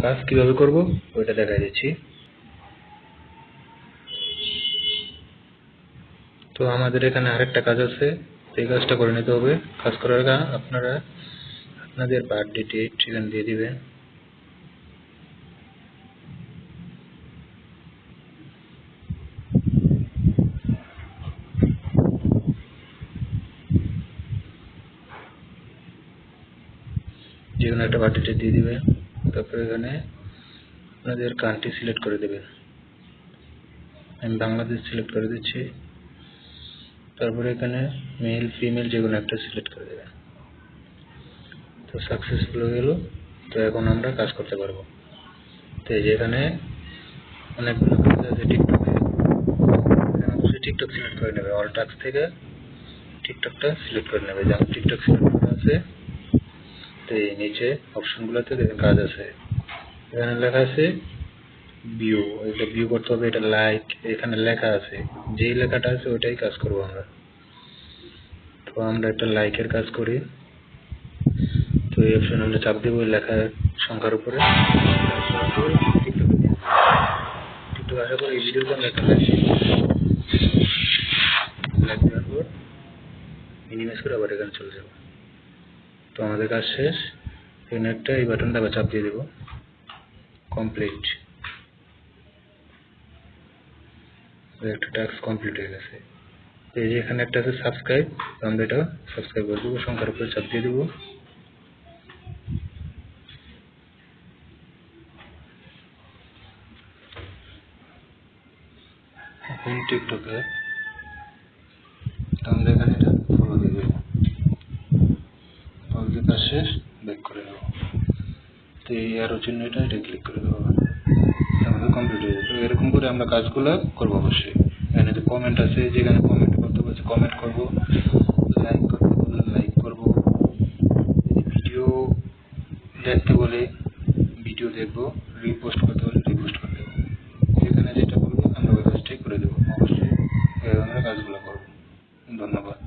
কাজ কিভাবে করব ওইটা দেখাই দিচ্ছি। তো আমাদের এখানে আরেকটা কাজ আছে, এই কাজটা করে নিতে হবে। কাজ করার আগে আপনারা আপনাদের বার্থডে ডেট এখানে দিয়ে দিবেন। যেখানে একটা বার্থডে ডেট দিয়ে দিবেন। তারপরে এখানে আপনাদের কান্ট্রি সিলেক্ট করে দেবেন। আমি বাংলাদেশ সিলেক্ট করে দিচ্ছি। তারপরে এখানে মেল ফিমেল যেকোনো একটা সিলেক্ট করে দেবেন। তো সাকসেসফুল হয়ে গেল। তো এখন আমরা কাজ করতে পারবো। তো এই যে এখানে অনেকগুলো কাজ আছে টিকটকে, অবশ্যই টিকটক সিলেক্ট করে নেবে। অল টাস্ক থেকে টিকটকটা সিলেক্ট করে নেবে। যেমন টিকটক সিলেক্ট করা আছে। তো এই নিচে অপশনগুলোতে দেখেন কাজ আছে, এখানে লেখা আছে ভিউ। এটা ভিউ করতে হবে, এটা লাইক, এখানে লেখা আছে, যেই লেখাটা আছে ওইটাই কাজ করবো আমরা। তো আমরা একটা লাইকের কাজ করি। তো এই অপশন আমরা চাপ দেবো লেখার সংখ্যার উপরে। টিকটক আসার পর এই ভিডিওতে আমরা একটা লাইক দেওয়ার পর মিনিমাইজ করে আবার এখানে চলে যাবো। তো আমাদের কাজ শেষ। এখানে একটা এই বাটনটা আবার চাপ দিয়ে দেবো, কমপ্লিট। একটা টাস্ক কমপ্লিট হয়ে গেছে। এই যে এখানে একটা আছে সাবস্ক্রাইব, আমরা এটা সাবস্ক্রাইব করে দেবো, সংখ্যার উপরে চাপ দিয়ে দেবো। এখন টিকটকে আমরা এখানে এটা ফলো দিয়ে দেবো। ফলো দিয়ে কাজ শেষ, ব্যাক করে দেবো। তো এই আরো চিহ্ন এটা ক্লিক করে দেবো, আমাদের কমপ্লিট হয়ে যাবে। এরকম করে আমরা কাজগুলো করবো। অবশ্যই এখানে যে কমেন্ট আছে, যেখানে কমেন্ট করতে বলছে কমেন্ট করবো, লাইক করতে বললে লাইক করবো, ভিডিও দেখতে বলে ভিডিও দেখবো, রিপোস্ট করতে বলে রিপোস্ট করে দেবো। যেখানে যেটা বলবো আমরা ওই কাজটাই করে দেবো। অবশ্যই এই ধরনের কাজগুলো করবো। ধন্যবাদ।